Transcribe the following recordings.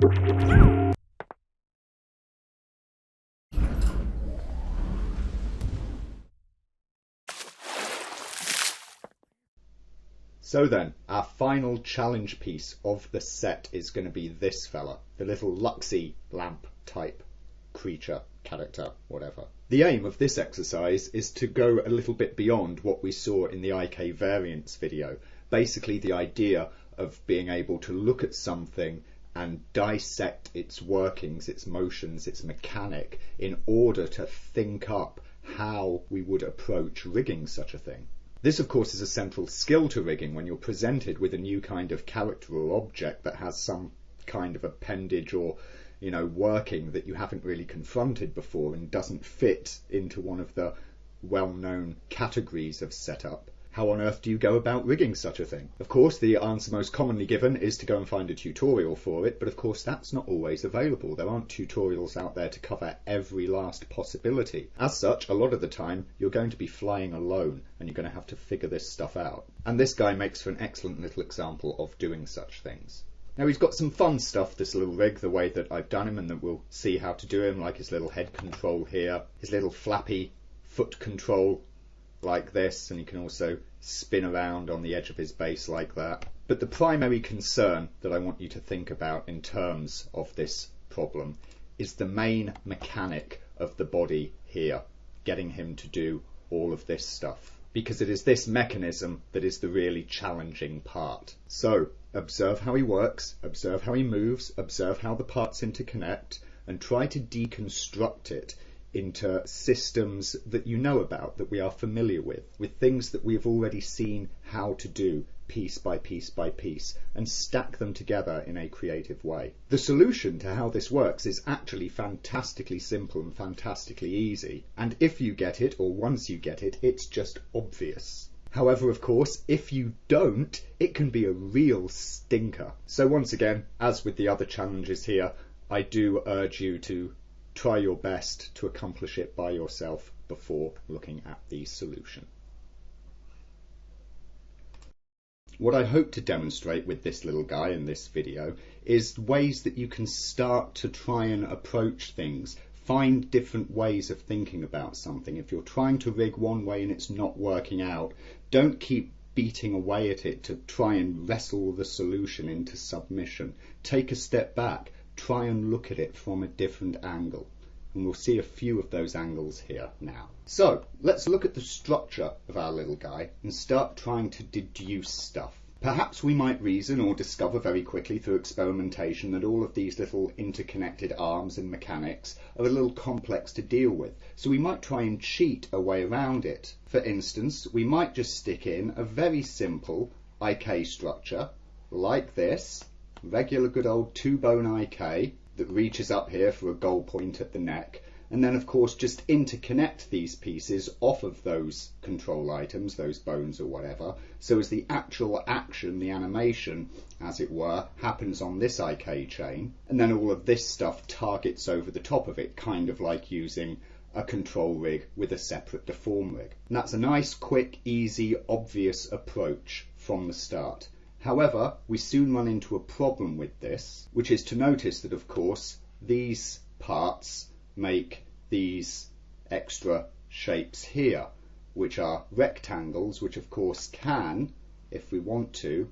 So then, our final challenge piece of the set is going to be this fella, the little Luxy lamp type creature, character, whatever. The aim of this exercise is to go a little bit beyond what we saw in the IK variance video. Basically the idea of being able to look at something and dissect its workings, its motions, its mechanic, in order to think up how we would approach rigging such a thing. This, of course, is a central skill to rigging when you're presented with a new kind of character or object that has some kind of appendage or, working that you haven't really confronted before and doesn't fit into one of the well-known categories of setup. How on earth do you go about rigging such a thing? Of course, the answer most commonly given is to go and find a tutorial for it, but of course that's not always available. There aren't tutorials out there to cover every last possibility. As such, a lot of the time you're going to be flying alone and you're going to have to figure this stuff out. And this guy makes for an excellent little example of doing such things. Now he's got some fun stuff, this little rig, the way that I've done him, and that we'll see how to do him, like his little head control here, his little flappy foot control like this, and you can also spin around on the edge of his base like that. But the primary concern that I want you to think about in terms of this problem is the main mechanic of the body here, getting him to do all of this stuff, because it is this mechanism that is the really challenging part. So observe how he works, observe how he moves, observe how the parts interconnect, and try to deconstruct it into systems that you know about, that we are familiar with things that we've already seen how to do piece by piece by piece, and stack them together in a creative way. The solution to how this works is actually fantastically simple and fantastically easy, and if you get it, or once you get it, it's just obvious. However, of course, if you don't, it can be a real stinker. So once again, as with the other challenges here, I do urge you to try your best to accomplish it by yourself before looking at the solution. What I hope to demonstrate with this little guy in this video is ways that you can start to try and approach things, find different ways of thinking about something. If you're trying to rig one way and it's not working out, don't keep beating away at it to try and wrestle the solution into submission. Take a step back. Try and look at it from a different angle, and we'll see a few of those angles here now. So let's look at the structure of our little guy and start trying to deduce stuff. Perhaps we might reason or discover very quickly through experimentation that all of these little interconnected arms and mechanics are a little complex to deal with, so we might try and cheat a way around it. For instance, we might just stick in a very simple IK structure like this, regular good old 2-bone IK that reaches up here for a goal point at the neck, and then of course just interconnect these pieces off of those control items, those bones or whatever, so as the actual action, the animation as it were, happens on this IK chain, and then all of this stuff targets over the top of it, kind of like using a control rig with a separate deform rig. And that's a nice, quick, easy, obvious approach from the start. However, we soon run into a problem with this, which is to notice that, of course, these parts make these extra shapes here, which are rectangles, which of course can, if we want to,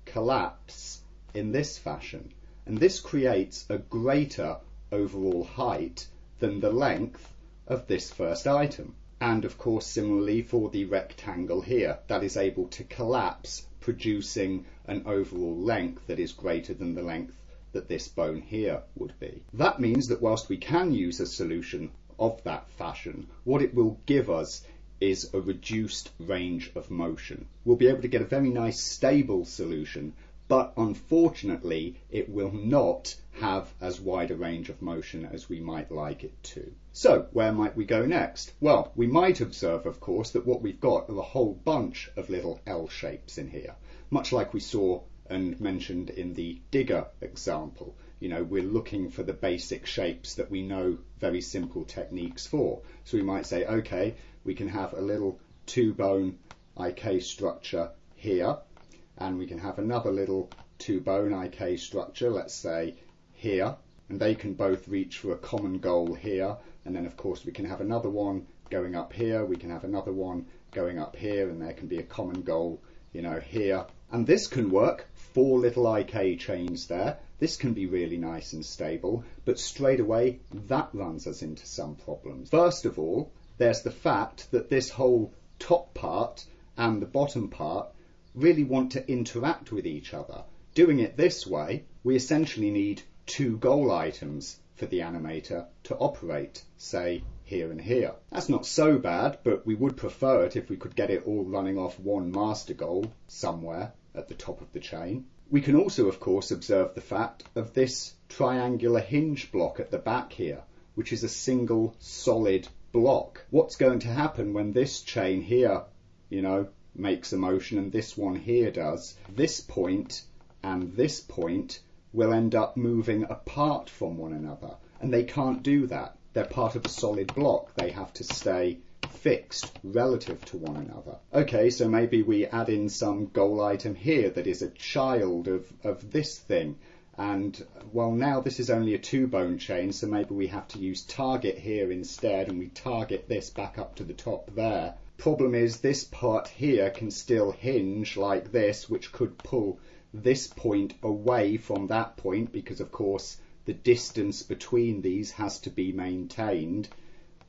collapse in this fashion. And this creates a greater overall height than the length of this first item. And of course, similarly for the rectangle here, that is able to collapse, producing an overall length that is greater than the length that this bone here would be. That means that whilst we can use a solution of that fashion, what it will give us is a reduced range of motion. We'll be able to get a very nice stable solution, but unfortunately it will not have as wide a range of motion as we might like it to. So where might we go next? Well, we might observe, of course, that what we've got are a whole bunch of little L shapes in here, much like we saw and mentioned in the digger example. We're looking for the basic shapes that we know very simple techniques for. So we might say, okay, we can have a little 2-bone IK structure here, and we can have another little 2-bone IK structure, let's say here, and they can both reach for a common goal here. And then of course we can have another one going up here, we can have another one going up here, and there can be a common goal, you know, here. And this can work, 4 little IK chains there. This can be really nice and stable, but straight away that runs us into some problems. First of all, there's the fact that this whole top part and the bottom part really want to interact with each other. Doing it this way, we essentially need 2 goal items for the animator to operate, say here and here. That's not so bad, but we would prefer it if we could get it all running off one master goal somewhere at the top of the chain. We can also, of course, observe the fact of this triangular hinge block at the back here, which is a single solid block. What's going to happen when this chain here, you know, makes a motion and this one here does? This point and this point will end up moving apart from one another, and they can't do that. They're part of a solid block. They have to stay fixed relative to one another. Okay, so maybe we add in some goal item here that is a child of this thing. And well, now this is only a 2-bone chain, so maybe we have to use target here instead, and we target this back up to the top there. Problem is, this part here can still hinge like this, which could pull this point away from that point, because of course the distance between these has to be maintained.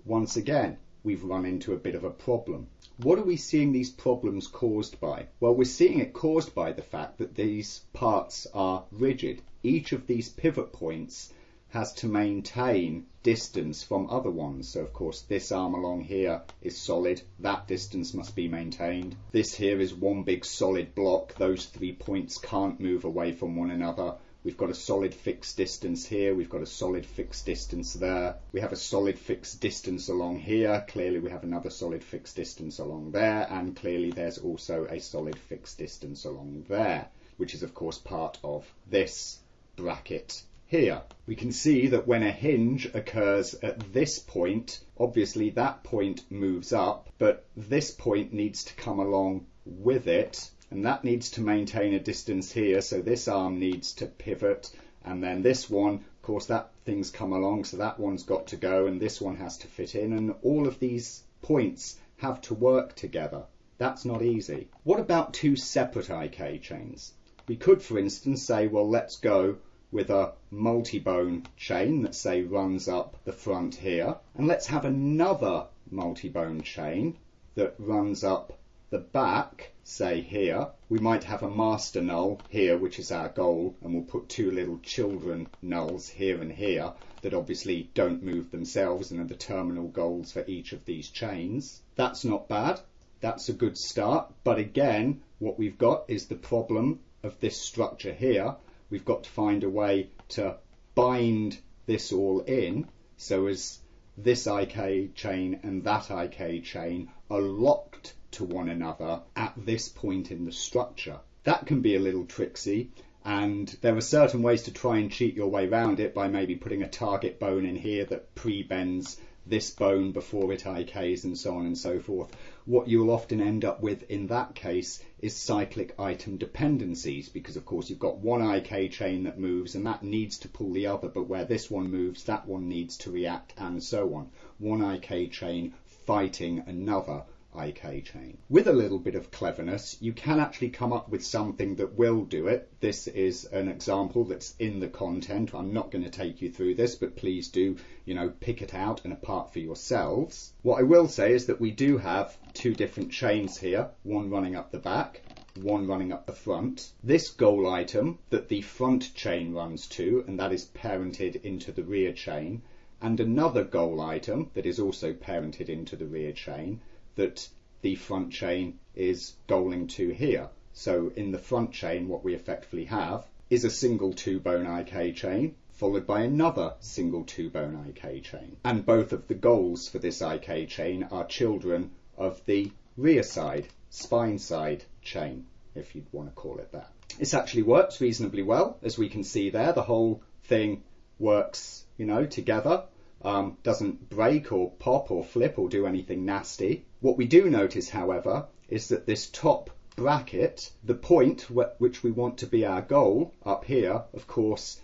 Once again, we've run into a bit of a problem. What are we seeing these problems caused by? Well, we're seeing it caused by the fact that these parts are rigid. Each of these pivot points has to maintain distance from other ones. So of course this arm along here is solid, that distance must be maintained. This here is one big solid block, those 3 points can't move away from one another. We've got a solid fixed distance here, we've got a solid fixed distance there. We have a solid fixed distance along here, clearly we have another solid fixed distance along there, and clearly there's also a solid fixed distance along there, which is of course part of this bracket here. We can see that when a hinge occurs at this point, obviously that point moves up, but this point needs to come along with it, and that needs to maintain a distance here, so this arm needs to pivot, and then this one, of course that thing's come along, so that one's got to go, and this one has to fit in, and all of these points have to work together. That's not easy. What about 2 separate IK chains? We could, for instance, say, well, let's go with a multi-bone chain that, say, runs up the front here, and let's have another multi-bone chain that runs up the back, say here. We might have a master null here, which is our goal, and we'll put 2 little children nulls here and here that obviously don't move themselves and are the terminal goals for each of these chains. That's not bad. That's a good start. But again, what we've got is the problem of this structure here. We've got to find a way to bind this all in, so as this IK chain and that IK chain are locked to one another at this point in the structure. That can be a little tricksy, and there are certain ways to try and cheat your way around it by maybe putting a target bone in here that pre-bends this bone before it IKs and so on and so forth. What you'll often end up with in that case is cyclic item dependencies, because of course you've got one IK chain that moves and that needs to pull the other, but where this one moves, that one needs to react, and so on. One IK chain fighting another IK chain. With a little bit of cleverness, you can actually come up with something that will do it. This is an example that's in the content. I'm not going to take you through this, but please do, pick it out and apart for yourselves. What I will say is that we do have 2 different chains here, one running up the back, one running up the front. This goal item that the front chain runs to, and that is parented into the rear chain, and another goal item that is also parented into the rear chain, that the front chain is goaling to here. So in the front chain, what we effectively have is a single 2-bone IK chain, followed by another single 2-bone IK chain. And both of the goals for this IK chain are children of the rear side, spine side chain, if you'd want to call it that. This actually works reasonably well, as we can see there. The whole thing works, together. Doesn't break or pop or flip or do anything nasty. What we do notice, however, is that this top bracket, the point which we want to be our goal up here, of course,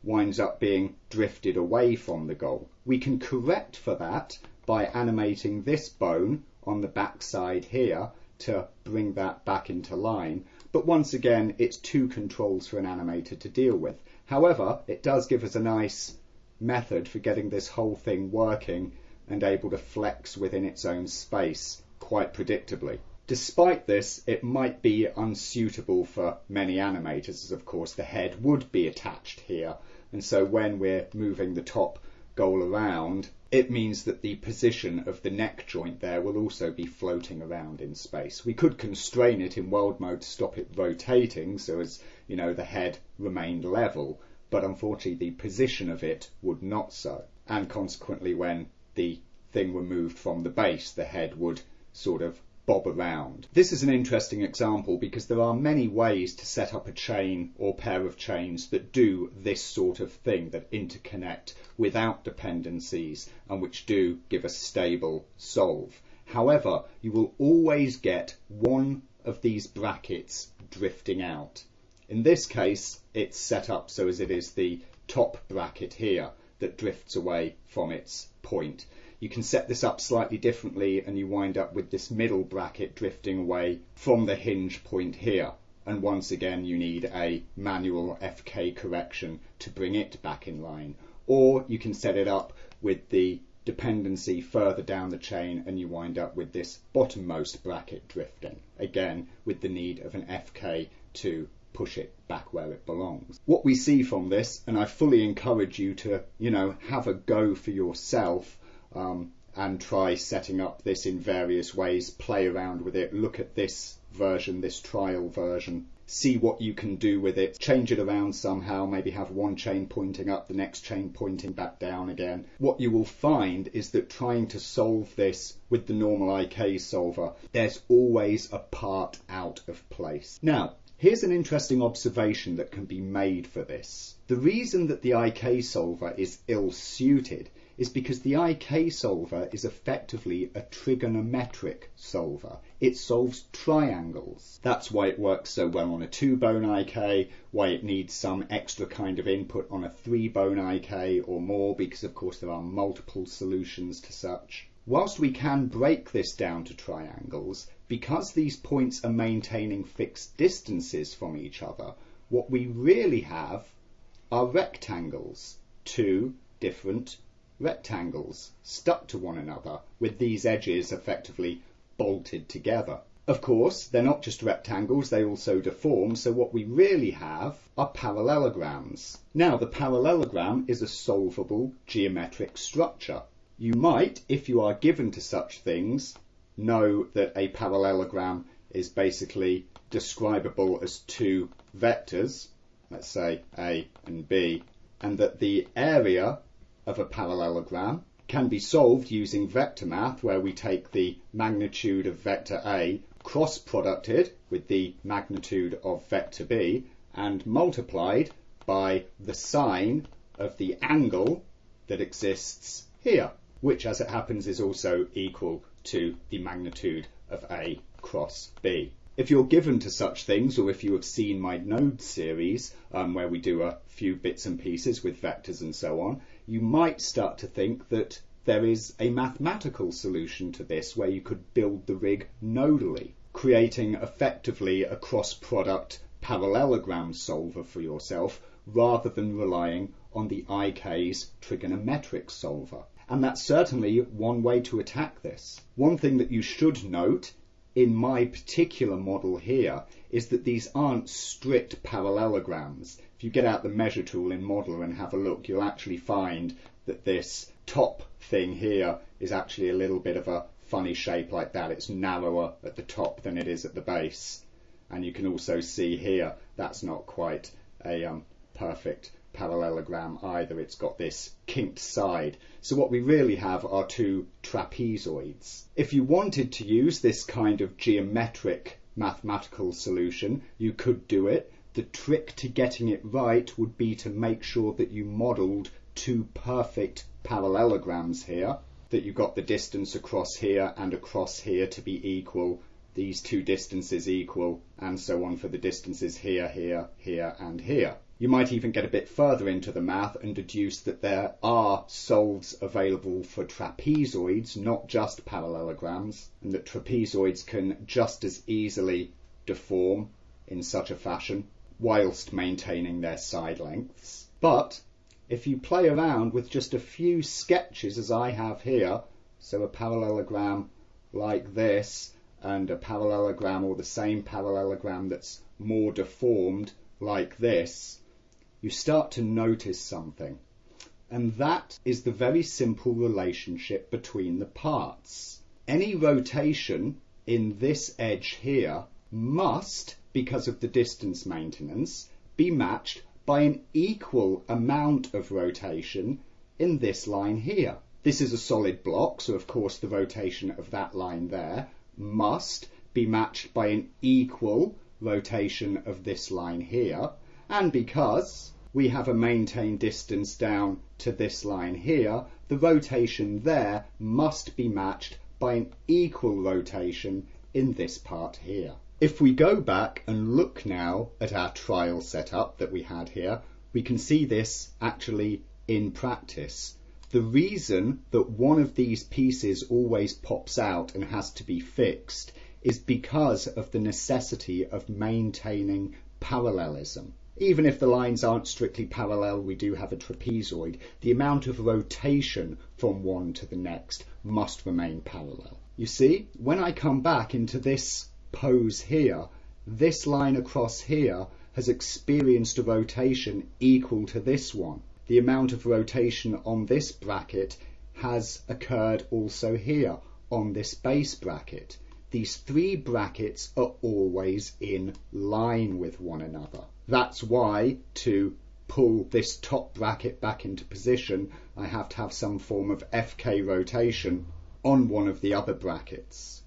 winds up being drifted away from the goal. We can correct for that by animating this bone on the back side here to bring that back into line. But once again, it's two controls for an animator to deal with. However, it does give us a nice method for getting this whole thing working and able to flex within its own space quite predictably. Despite this, it might be unsuitable for many animators, as of course the head would be attached here, and so when we're moving the top goal around, it means that the position of the neck joint there will also be floating around in space. We could constrain it in world mode to stop it rotating so as, you know, the head remained level, but unfortunately the position of it would not so, and consequently when the thing were moved from the base, the head would sort of bob around. This is an interesting example because there are many ways to set up a chain or pair of chains that do this sort of thing, that interconnect without dependencies and which do give a stable solve. However, you will always get one of these brackets drifting out. In this case, it's set up so as it is the top bracket here that drifts away from its point. You can set this up slightly differently and you wind up with this middle bracket drifting away from the hinge point here. And once again, you need a manual FK correction to bring it back in line. Or you can set it up with the dependency further down the chain and you wind up with this bottommost bracket drifting. Again, with the need of an FK to push it back where it belongs. What we see from this, and I fully encourage you to, have a go for yourself, and try setting up this in various ways, play around with it, look at this version, this trial version, see what you can do with it, change it around somehow, maybe have one chain pointing up, the next chain pointing back down again. What you will find is that trying to solve this with the normal IK solver, there's always a part out of place. Now, here's an interesting observation that can be made for this. The reason that the IK solver is ill-suited is because the IK solver is effectively a trigonometric solver. It solves triangles. That's why it works so well on a 2-bone IK, why it needs some extra kind of input on a 3-bone IK or more, because of course there are multiple solutions to such. Whilst we can break this down to triangles, because these points are maintaining fixed distances from each other, what we really have are rectangles, two different rectangles stuck to one another with these edges effectively bolted together. Of course, they're not just rectangles, they also deform, so what we really have are parallelograms. Now, the parallelogram is a solvable geometric structure. You might, if you are given to such things, know that a parallelogram is basically describable as two vectors, let's say A and B, and that the area of a parallelogram can be solved using vector math, where we take the magnitude of vector A cross-producted with the magnitude of vector B and multiplied by the sine of the angle that exists here, which as it happens is also equal to the magnitude of A cross B. If you're given to such things, or if you have seen my node series where we do a few bits and pieces with vectors and so on, you might start to think that there is a mathematical solution to this where you could build the rig nodally, creating effectively a cross-product parallelogram solver for yourself rather than relying on the IK's trigonometric solver. And that's certainly one way to attack this. One thing that you should note in my particular model here is that these aren't strict parallelograms. If you get out the measure tool in Modeler and have a look, you'll actually find that this top thing here is actually a little bit of a funny shape like that. It's narrower at the top than it is at the base. And you can also see here that's not quite a perfect parallelogram either. It's got this kinked side. So what we really have are two trapezoids. If you wanted to use this kind of geometric mathematical solution, you could do it. The trick to getting it right would be to make sure that you modelled two perfect parallelograms here, that you got the distance across here and across here to be equal, these two distances equal, and so on for the distances here, here, here, and here. You might even get a bit further into the math and deduce that there are solves available for trapezoids, not just parallelograms, and that trapezoids can just as easily deform in such a fashion whilst maintaining their side lengths. But if you play around with just a few sketches as I have here, so a parallelogram like this and a parallelogram or the same parallelogram that's more deformed like this, you start to notice something. And that is the very simple relationship between the parts. Any rotation in this edge here must, because of the distance maintenance, be matched by an equal amount of rotation in this line here. This is a solid block, so of course the rotation of that line there must be matched by an equal rotation of this line here. And because we have a maintained distance down to this line here, the rotation there must be matched by an equal rotation in this part here. If we go back and look now at our trial setup that we had here, we can see this actually in practice. The reason that one of these pieces always pops out and has to be fixed is because of the necessity of maintaining parallelism. Even if the lines aren't strictly parallel, we do have a trapezoid. The amount of rotation from one to the next must remain parallel. You see, when I come back into this pose here, this line across here has experienced a rotation equal to this one. The amount of rotation on this bracket has occurred also here on this base bracket. These three brackets are always in line with one another. That's why to pull this top bracket back into position, I have to have some form of FK rotation on one of the other brackets.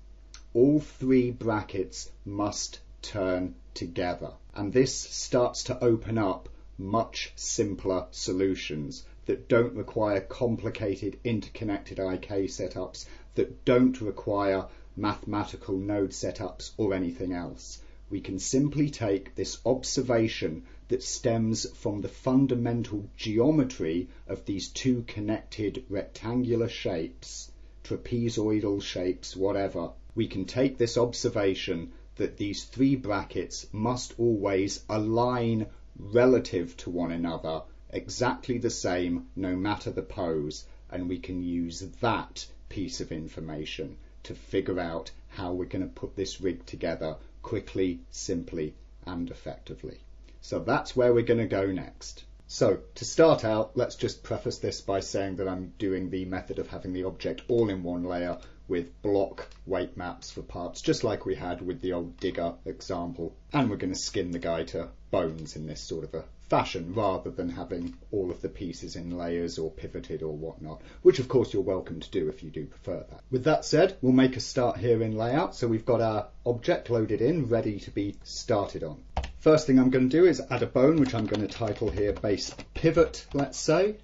All three brackets must turn together. And this starts to open up much simpler solutions that don't require complicated interconnected IK setups, that don't require mathematical node setups or anything else. We can simply take this observation that stems from the fundamental geometry of these two connected rectangular shapes, trapezoidal shapes, whatever. We can take this observation that these three brackets must always align relative to one another, exactly the same no matter the pose, and we can use that piece of information to figure out how we're going to put this rig together quickly, simply and effectively. So that's where we're going to go next. So to start out, let's just preface this by saying that I'm doing the method of having the object all in one layer with block weight maps for parts, just like we had with the old digger example. And we're going to skin the guy to bones in this sort of a fashion, rather than having all of the pieces in layers or pivoted or whatnot, which of course you're welcome to do if you do prefer that. With that said, we'll make a start here in layout. So we've got our object loaded in, ready to be started on. First thing I'm going to do is add a bone, which I'm going to title here base pivot, let's say.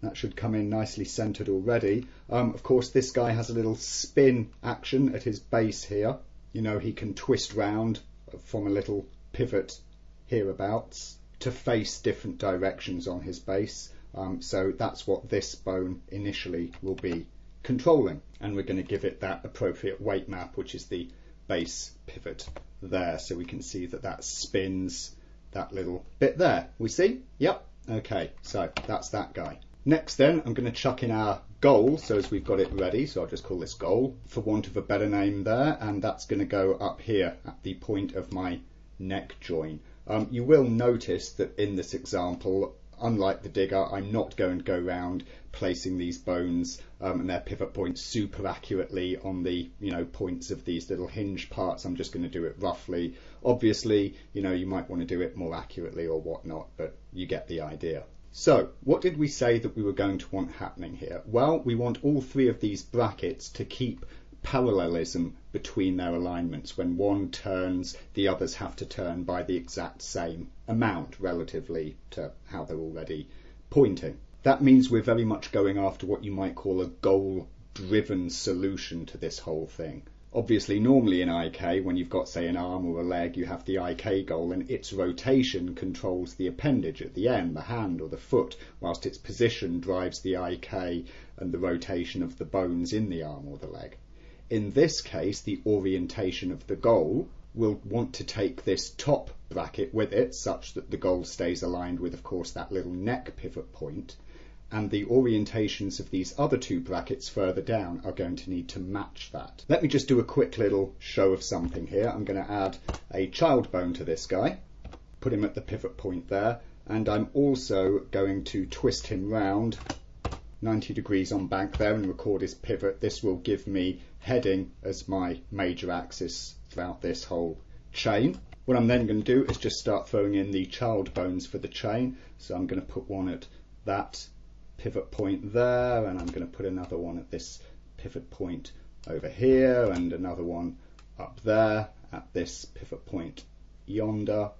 That should come in nicely centered already. Of course, this guy has a little spin action at his base here. You know, he can twist round from a little pivot hereabouts to face different directions on his base. So that's what this bone initially will be controlling. And we're going to give it that appropriate weight map, which is the base pivot there. So we can see that that spins that little bit there. We see? Yep. Okay, so that's that guy. Next then, I'm going to chuck in our goal, so as we've got it ready, so I'll just call this goal, for want of a better name there, and that's going to go up here at the point of my neck join. You will notice that in this example, unlike the digger, I'm not going to go around placing these bones and their pivot points super accurately on the points of these little hinge parts. I'm just going to do it roughly. Obviously, you might want to do it more accurately or whatnot, but you get the idea. So what did we say that we were going to want happening here? Well, we want all three of these brackets to keep parallelism between their alignments. When one turns, the others have to turn by the exact same amount relatively to how they're already pointing. That means we're very much going after what you might call a goal-driven solution to this whole thing. Obviously, normally in IK, when you've got, say, an arm or a leg, you have the IK goal, and its rotation controls the appendage at the end, the hand or the foot, whilst its position drives the IK and the rotation of the bones in the arm or the leg. In this case, the orientation of the goal will want to take this top bracket with it, such that the goal stays aligned with, of course, that little neck pivot point. And the orientations of these other two brackets further down are going to need to match that. Let me just do a quick little show of something here. I'm going to add a child bone to this guy, put him at the pivot point there, and I'm also going to twist him round 90 degrees on back there and record his pivot. This will give me heading as my major axis throughout this whole chain. What I'm then going to do is just start throwing in the child bones for the chain. So I'm going to put one at that pivot point there, and I'm going to put another one at this pivot point over here, and another one up there at this pivot point yonder,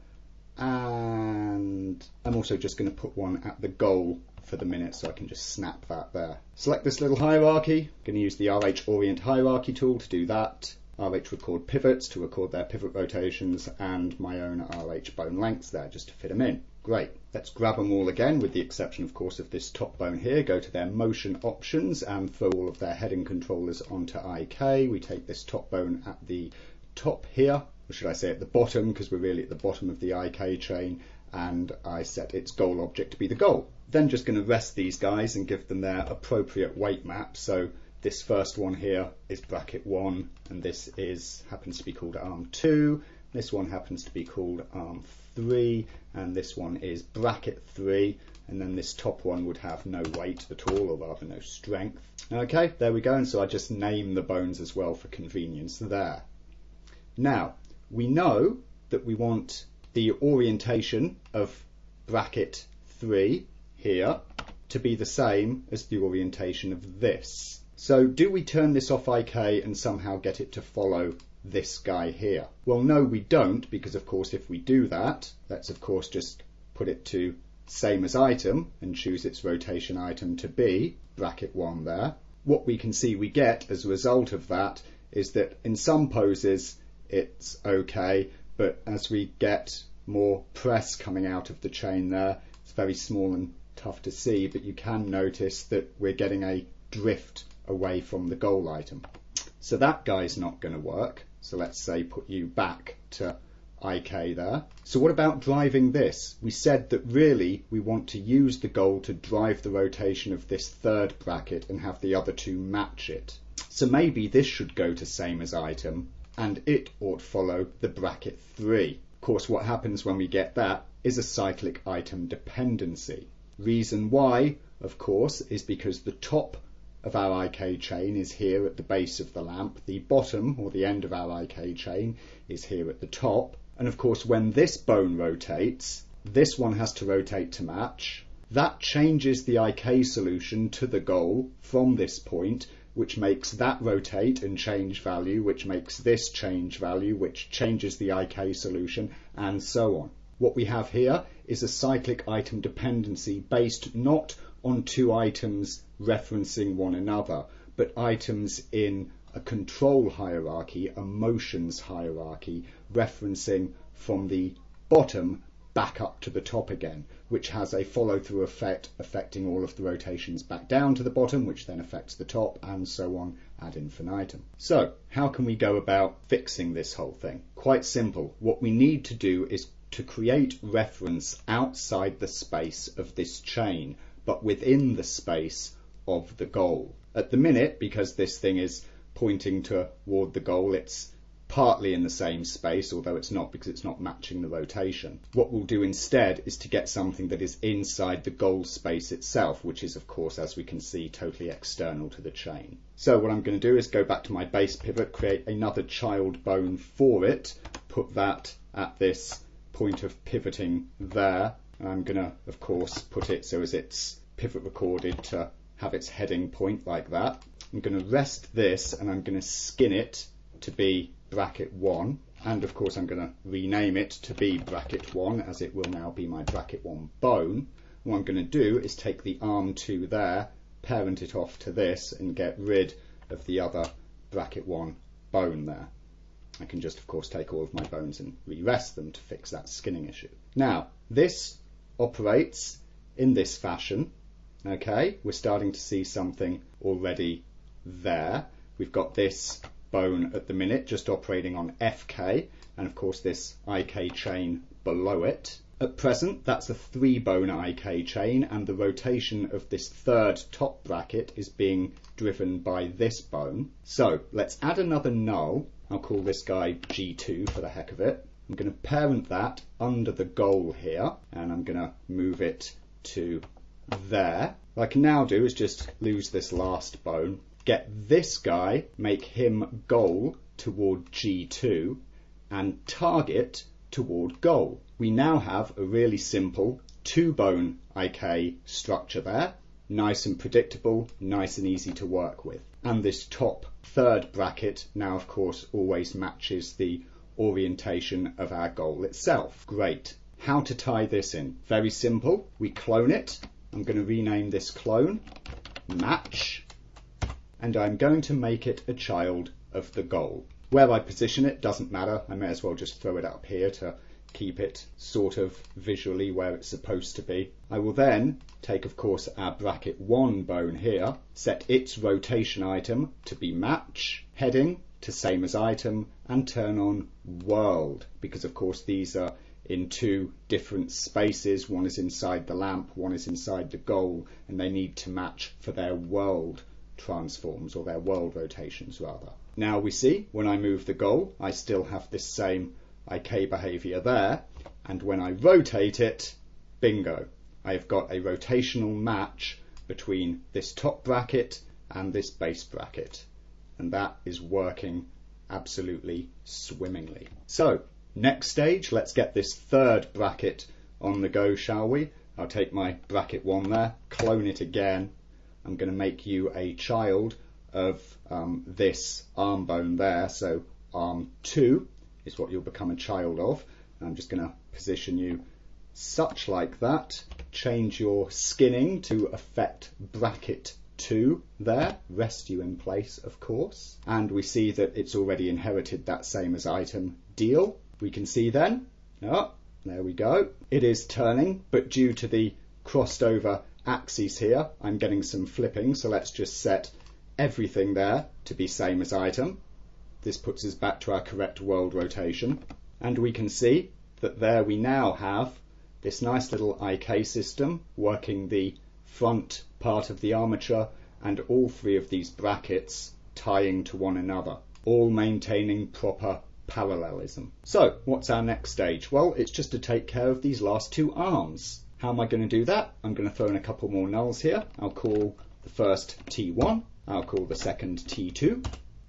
and I'm also just going to put one at the goal for the minute, so I can just snap that there. Select this little hierarchy. I'm going to use the RH Orient Hierarchy tool to do that. RH Record Pivots to record their pivot rotations, and my own RH bone lengths there just to fit them in. Great. Let's grab them all again, with the exception, of course, of this top bone here. Go to their motion options and throw all of their heading controllers onto IK. We take this top bone at the top here, or should I say at the bottom, because we're really at the bottom of the IK chain, and I set its goal object to be the goal. Then just going to rest these guys and give them their appropriate weight map. So this first one here is bracket 1, and this happens to be called arm 2. This one happens to be called arm 3, and this one is bracket 3, and then this top one would have no weight at all, or rather no strength. Okay, there we go, and so I just name the bones as well for convenience there. Now, we know that we want the orientation of bracket 3 here to be the same as the orientation of this. So do we turn this off IK and somehow get it to follow this guy here? Well, no, we don't, because of course if we do that, let's of course just put it to same as item and choose its rotation item to be bracket 1 there. What we can see we get as a result of that is that in some poses it's okay, but as we get more press coming out of the chain there, it's very small and tough to see, but you can notice that we're getting a drift away from the goal item. So that guy's not going to work. So let's say put you back to IK there. So what about driving this? We said that really we want to use the goal to drive the rotation of this third bracket and have the other two match it. So maybe this should go to same as item, and it ought to follow the bracket 3. Of course, what happens when we get that is a cyclic item dependency. Reason why, of course, is because the top of our IK chain is here at the base of the lamp. The bottom, or the end of our IK chain, is here at the top. And of course, when this bone rotates, this one has to rotate to match. That changes the IK solution to the goal from this point, which makes that rotate and change value, which makes this change value, which changes the IK solution, and so on. What we have here is a cyclic item dependency based not on two items referencing one another, but items in a control hierarchy, a motions hierarchy, referencing from the bottom back up to the top again, which has a follow-through effect affecting all of the rotations back down to the bottom, which then affects the top, and so on ad infinitum. So how can we go about fixing this whole thing? Quite simple. What we need to do is to create reference outside the space of this chain, but within the space of the goal. At the minute, because this thing is pointing toward the goal, it's partly in the same space, although it's not, because it's not matching the rotation. What we'll do instead is to get something that is inside the goal space itself, which is, of course, as we can see, totally external to the chain. So what I'm going to do is go back to my base pivot, create another child bone for it, put that at this point of pivoting there. I'm going to, of course, put it so as it's pivot recorded to have its heading point like that. I'm going to rest this, and I'm going to skin it to be bracket 1, and of course I'm going to rename it to be bracket 1, as it will now be my bracket 1 bone. What I'm going to do is take the arm 2 there, parent it off to this, and get rid of the other bracket 1 bone there. I can just, of course, take all of my bones and re-rest them to fix that skinning issue. Now, this operates in this fashion. Okay, we're starting to see something already there. We've got this bone at the minute just operating on FK, and of course this IK chain below it. At present, that's a 3-bone IK chain, and the rotation of this third top bracket is being driven by this bone. So let's add another null. I'll call this guy G2 for the heck of it. I'm going to parent that under the goal here, and I'm going to move it to there. What I can now do is just lose this last bone, get this guy, make him goal toward G2, and target toward goal. We now have a really simple 2-bone IK structure there, nice and predictable, nice and easy to work with. And this top third bracket now, of course, always matches the orientation of our goal itself. Great. How to tie this in? Very simple. We clone it. I'm going to rename this clone match, and I'm going to make it a child of the goal. Where I position it doesn't matter. I may as well just throw it up here to keep it sort of visually where it's supposed to be. I will then take, of course, our bracket 1 bone here, set its rotation item to be match, heading to same as item, and turn on world, because of course these are in 2 different spaces. One is inside the lamp, one is inside the goal, and they need to match for their world transforms, or their world rotations rather. Now we see when I move the goal, I still have this same IK behavior there, and when I rotate it, bingo, I've got a rotational match between this top bracket and this base bracket, and that is working absolutely swimmingly. So next stage, let's get this third bracket on the go, shall we? I'll take my bracket 1 there, clone it again. I'm going to make you a child of this arm bone there, so arm 2 is what you'll become a child of. I'm just going to position you such like that, change your skinning to affect bracket 2 there, rest you in place, of course, and we see that it's already inherited that same as item deal. We can see then, oh, there we go, it is turning, but due to the crossed over axes here, I'm getting some flipping, so let's just set everything there to be same as item. This puts us back to our correct world rotation, and we can see that there we now have this nice little IK system working the front part of the armature and all 3 of these brackets tying to one another, all maintaining proper parallelism. So what's our next stage? Well, it's just to take care of these last 2 arms. How am I going to do that? I'm going to throw in a couple more nulls here. I'll call the first T1, I'll call the second T2.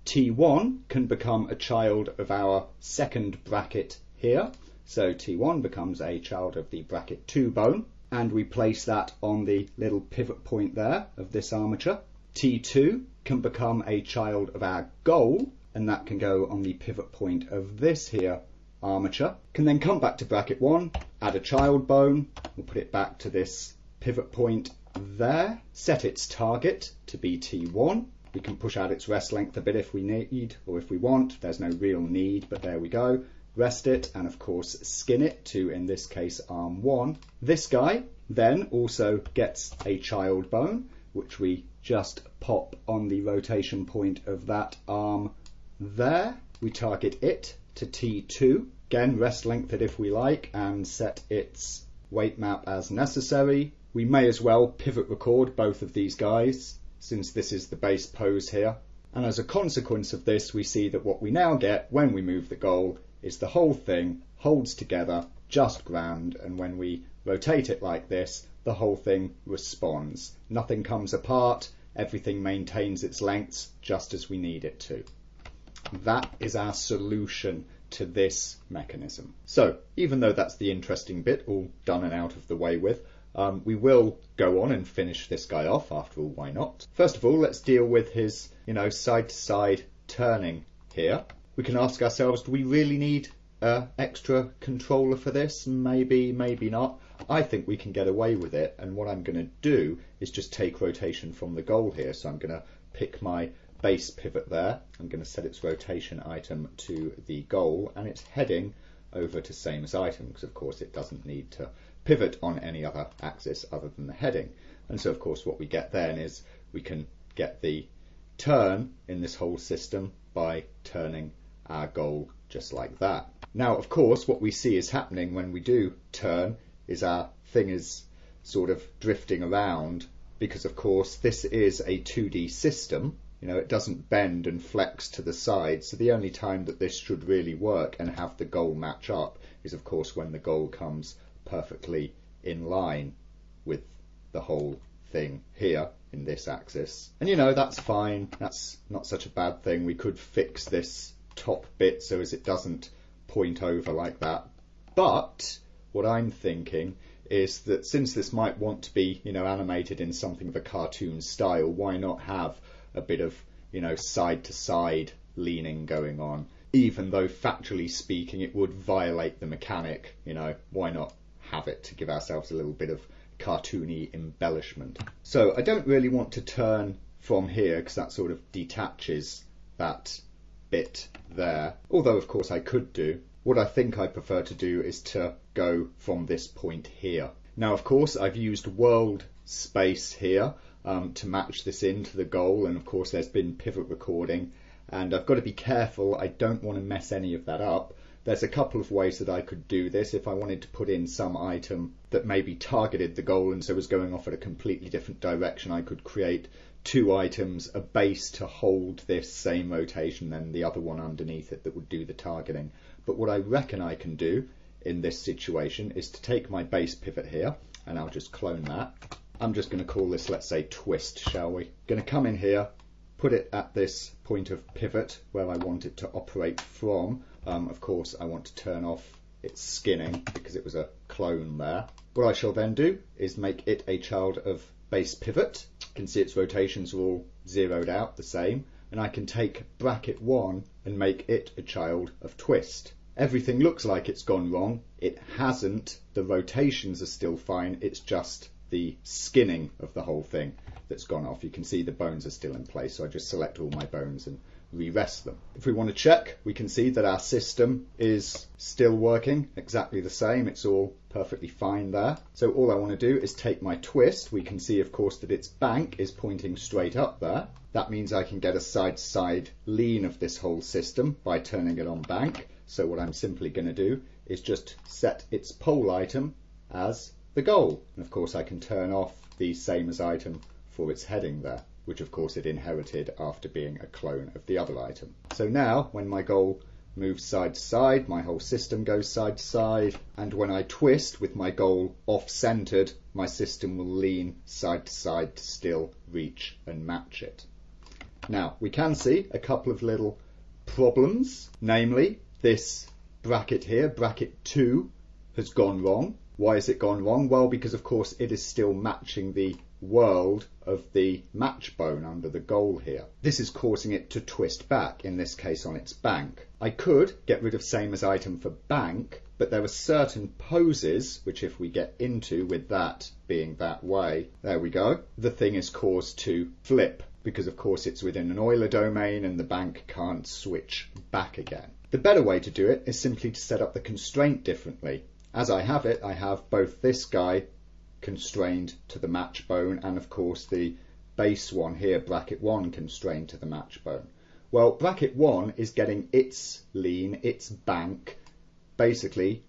T1 can become a child of our second bracket here, so T1 becomes a child of the bracket 2 bone, and we place that on the little pivot point there of this armature. T2 can become a child of our goal, and that can go on the pivot point of this here armature. Can then come back to bracket 1, add a child bone, we'll put it back to this pivot point there, set its target to be T1. We can push out its rest length a bit if we need, or if we want. There's no real need, but there we go. Rest it, and of course skin it to, in this case, arm 1. This guy then also gets a child bone, which we just pop on the rotation point of that arm there. We target it to T2. Again, rest length it if we like, and set its weight map as necessary. We may as well pivot record both of these guys, since this is the base pose here. And as a consequence of this, we see that what we now get when we move the goal is the whole thing holds together just grand, and when we rotate it like this, the whole thing responds. Nothing comes apart, everything maintains its lengths just as we need it to. That is our solution to this mechanism. So, even though that's the interesting bit, all done and out of the way with, we will go on and finish this guy off. After all, why not? First of all, let's deal with his, side-to-side turning here. We can ask ourselves, do we really need an extra controller for this? Maybe, maybe not. I think we can get away with it, and what I'm going to do is just take rotation from the goal here. So I'm going to pick my base pivot there. I'm going to set its rotation item to the goal, and it's heading over to same as item, because of course it doesn't need to pivot on any other axis other than the heading. And so of course what we get then is we can get the turn in this whole system by turning our goal just like that. Now of course what we see is happening when we do turn is our thing is sort of drifting around, because of course this is a 2D system. You know, it doesn't bend and flex to the side, so the only time that this should really work and have the goal match up is of course when the goal comes perfectly in line with the whole thing here in this axis. And you know, that's fine, that's not such a bad thing. We could fix this top bit so as it doesn't point over like that. But what I'm thinking is that since this might want to be, you know, animated in something of a cartoon style, why not have a bit of, you know, side to side leaning going on, even though factually speaking it would violate the mechanic. You know, why not have it to give ourselves a little bit of cartoony embellishment? So I don't really want to turn from here because that sort of detaches that bit there, although of course I could do. What I think I prefer to do is to go from this point here. Now of course I've used world space here to match this into the goal, and of course there's been pivot recording, and I've got to be careful. I don't want to mess any of that up. There's a couple of ways that I could do this. If I wanted to put in some item that maybe targeted the goal and so was going off at a completely different direction, I could create two items, a base to hold this same rotation, then the other one underneath it that would do the targeting. But what I reckon I can do in this situation is to take my base pivot here, and I'll just clone that. I'm just going to call this, let's say, twist, shall we? Going to come in here, put it at this point of pivot where I want it to operate from. Of course, I want to turn off its skinning because it was a clone there. What I shall then do is make it a child of base pivot. You can see its rotations are all zeroed out the same, and I can take bracket 1 and make it a child of twist. Everything looks like it's gone wrong. It hasn't. The rotations are still fine. It's just the skinning of the whole thing that's gone off. You can see the bones are still in place, so I just select all my bones and re-rest them. If we want to check, we can see that our system is still working exactly the same. It's all perfectly fine there. So all I want to do is take my twist. We can see of course that its bank is pointing straight up there. That means I can get a side-to-side lean of this whole system by turning it on bank. So what I'm simply going to do is just set its pole item as the goal. And of course I can turn off the same as item for its heading there, which of course it inherited after being a clone of the other item. So now when my goal moves side to side, my whole system goes side to side, and when I twist with my goal off-centered, my system will lean side to side to still reach and match it. Now we can see a couple of little problems, namely this bracket here, bracket 2, has gone wrong. Why has it gone wrong? Well, because of course it is still matching the world of the match bone under the goal here. This is causing it to twist back, in this case on its bank. I could get rid of same as item for bank, but there are certain poses which if we get into with that being that way, there we go, the thing is caused to flip, because of course it's within an Euler domain and the bank can't switch back again. The better way to do it is simply to set up the constraint differently. As I have it, I have both this guy constrained to the match bone and of course the base one here, bracket 1, constrained to the match bone. Well, bracket 1 is getting its lean, its bank, basically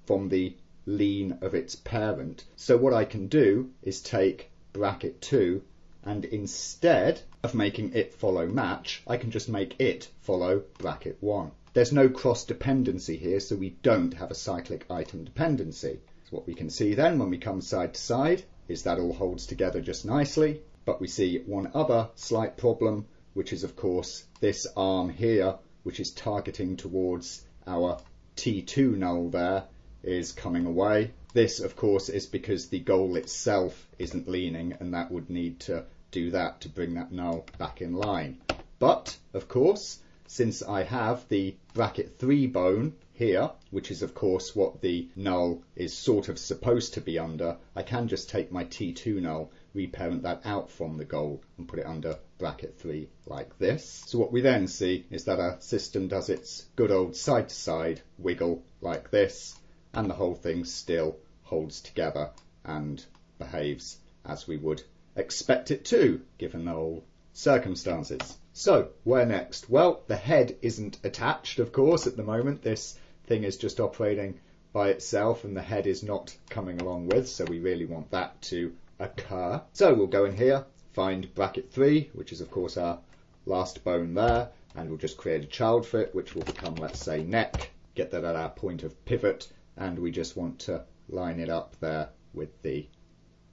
from the lean of its parent. So what I can do is take bracket 2 and instead of making it follow match, I can just make it follow bracket 1. There's no cross dependency here, so we don't have a cyclic item dependency. So what we can see then when we come side to side is that all holds together just nicely, but we see one other slight problem, which is of course this arm here, which is targeting towards our T2 null there, is coming away. This of course is because the goal itself isn't leaning, and that would need to do that to bring that null back in line. But of course, since I have the bracket 3 bone here, which is of course what the null is sort of supposed to be under, I can just take my T2 null, reparent that out from the goal and put it under bracket 3 like this. So what we then see is that our system does its good old side to side wiggle like this, and the whole thing still holds together and behaves as we would expect it to, given all circumstances. So where next? Well, the head isn't attached, of course, at the moment. This thing is just operating by itself and the head is not coming along with, so we really want that to occur. So we'll go in here, find bracket 3, which is of course our last bone there, and we'll just create a child for it, which will become, let's say, neck. Get that at our point of pivot, and we just want to line it up there with the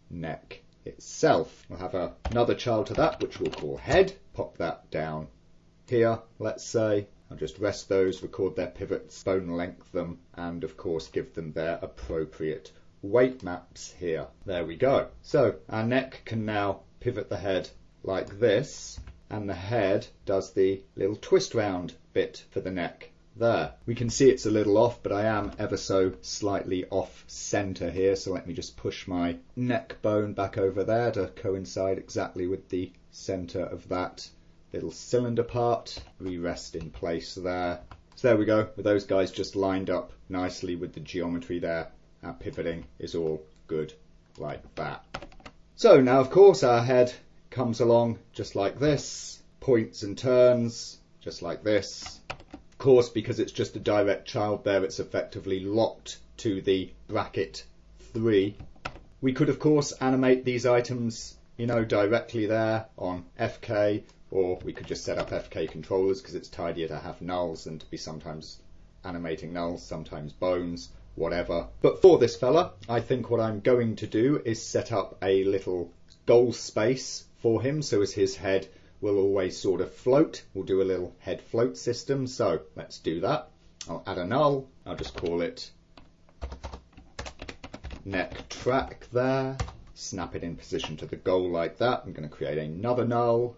neck itself. We'll have another child to that, which we'll call head. Pop that down here, let's say. I'll just rest those, record their pivots, bone length them, and of course give them their appropriate weight maps here. There we go. So our neck can now pivot the head like this, and the head does the little twist round bit for the neck there. We can see it's a little off, but I am ever so slightly off center here, so let me just push my neck bone back over there to coincide exactly with the center of that little cylinder part. Re-rest in place there. So there we go, with those guys just lined up nicely with the geometry there. Our pivoting is all good like that. So now of course our head comes along just like this, points and turns just like this. Of course, because it's just a direct child there, it's effectively locked to the bracket 3. We could of course animate these items, you know, directly there on FK, or we could just set up FK controllers because it's tidier to have nulls than to be sometimes animating nulls, sometimes bones, whatever. But for this fella, I think what I'm going to do is set up a little goal space for him, so as his head will always sort of float. We'll do a little head float system, so let's do that. I'll add a null. I'll just call it neck track there. Snap it in position to the goal like that. I'm going to create another null.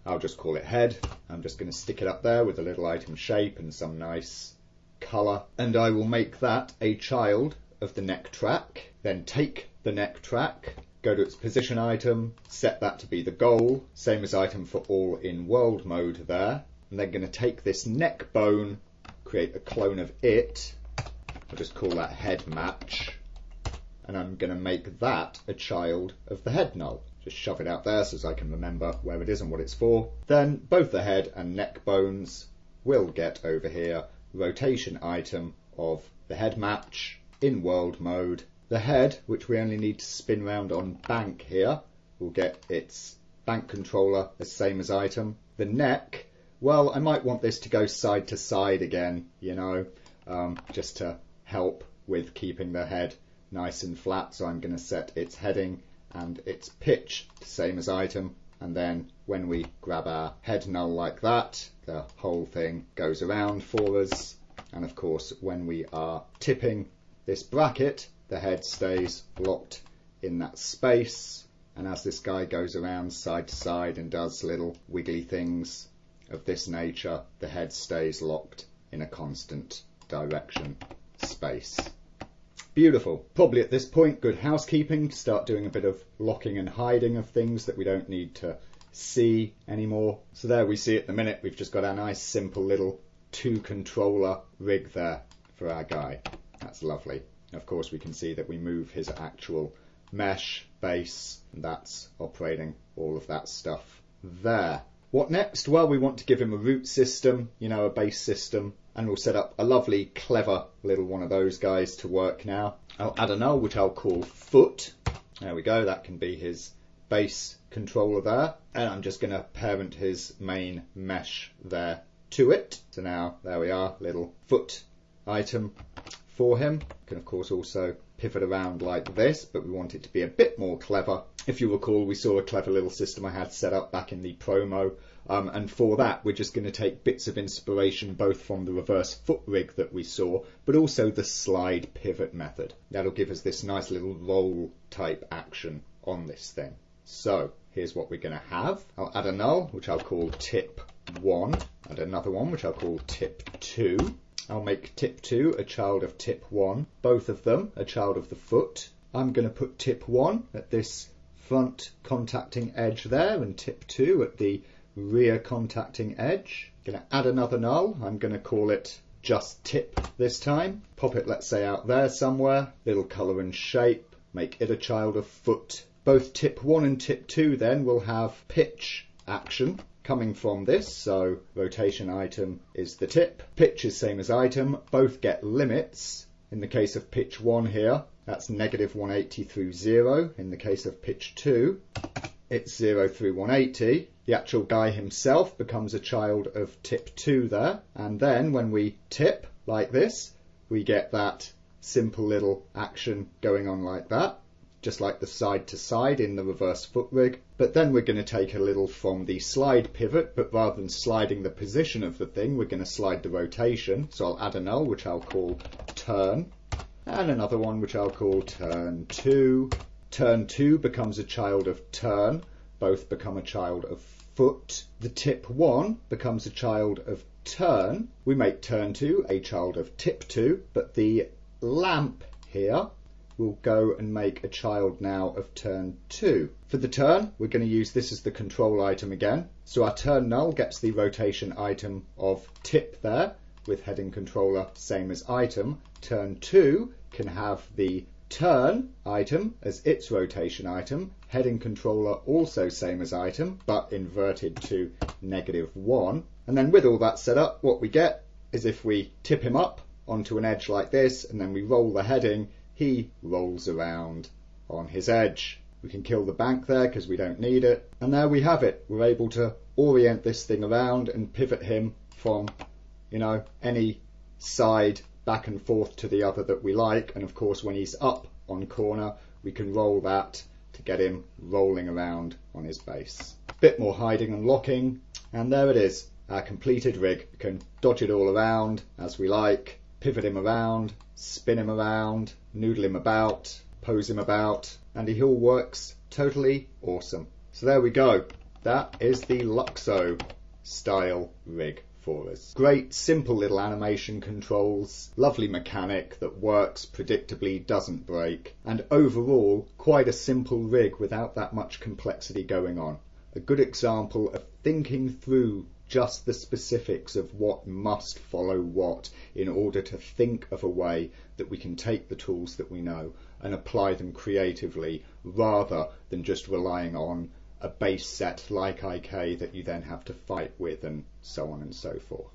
I'll just call it head. I'm just going to stick it up there with a little item shape and some nice colour. And I will make that a child of the neck track. Then take the neck track, go to its position item, set that to be the goal. Same as item for all in world mode there. I'm then going to take this neck bone, create a clone of it. I'll just call that head match. And I'm going to make that a child of the head null. Just shove it out there so as I can remember where it is and what it's for. Then both the head and neck bones will get over here rotation item of the head match in world mode. The head, which we only need to spin round on bank here, will get its bank controller the same as item. The neck, well, I might want this to go side to side again, you know, just to help with keeping the head nice and flat. So I'm going to set its heading and its pitch the same as item, and then when we grab our head null like that, the whole thing goes around for us. And of course, when we are tipping this bracket, the head stays locked in that space, and as this guy goes around side to side and does little wiggly things of this nature, the head stays locked in a constant direction space. Beautiful. Probably at this point, good housekeeping to start doing a bit of locking and hiding of things that we don't need to see anymore. So there we see at the minute, we've just got our nice simple little 2-controller rig there for our guy. That's lovely. Of course, we can see that we move his actual mesh base, and that's operating all of that stuff there. What next? Well, we want to give him a root system, you know, a base system, and we'll set up a lovely, clever little one of those guys to work now. I'll add a null, which I'll call foot. There we go, that can be his base controller there. And I'm just going to parent his main mesh there to it. So now, there we are, little foot item for him. Can of course also pivot around like this, but we want it to be a bit more clever. If you recall, we saw a clever little system I had set up back in the promo, and for that we're just going to take bits of inspiration both from the reverse foot rig that we saw, but also the slide pivot method. That'll give us this nice little roll type action on this thing. So here's what we're going to have. I'll add a null, which I'll call tip 1, and another one which I'll call tip 2. I'll make tip 2 a child of tip 1, both of them a child of the foot. I'm going to put tip 1 at this front contacting edge there and tip 2 at the rear contacting edge. Going to add another null. I'm going to call it just tip this time. Pop it, let's say, out there somewhere. Little colour and shape. Make it a child of foot. Both tip 1 and tip 2 then will have pitch action coming from this. So rotation item is the tip. Pitch is same as item. Both get limits. In the case of pitch 1 here, that's negative 180 through 0. In the case of pitch 2, it's 0 through 180. The actual guy himself becomes a child of tip 2 there. And then when we tip like this, we get that simple little action going on like that, just like the side to side in the reverse foot rig. But then we're going to take a little from the slide pivot, but rather than sliding the position of the thing, we're going to slide the rotation. So I'll add a null, which I'll call turn, and another one which I'll call turn 2. Turn 2 becomes a child of turn. Both become a child of foot. The tip 1 becomes a child of turn. We make turn 2 a child of tip 2, but the lamp here will go and make a child now of turn 2. For the turn, we're going to use this as the control item again. So our turn null gets the rotation item of tip there, with heading controller same as item. Turn 2 can have the turn item as its rotation item, heading controller also same as item, but inverted to -1. And then with all that set up, what we get is if we tip him up onto an edge like this, and then we roll the heading, he rolls around on his edge. We can kill the bank there because we don't need it. And there we have it. We're able to orient this thing around and pivot him from, any side back and forth to the other that we like. And of course, when he's up on corner, we can roll that to get him rolling around on his base. Bit more hiding and locking. And there it is, our completed rig. We can dodge it all around as we like, pivot him around, spin him around, noodle him about, pose him about, and he all works totally awesome. So there we go. That is the Luxo style rig for us. Great simple little animation controls, lovely mechanic that works predictably, doesn't break, and overall quite a simple rig without that much complexity going on. A good example of thinking through just the specifics of what must follow what in order to think of a way that we can take the tools that we know and apply them creatively, rather than just relying on a base set like IK that you then have to fight with and so on and so forth.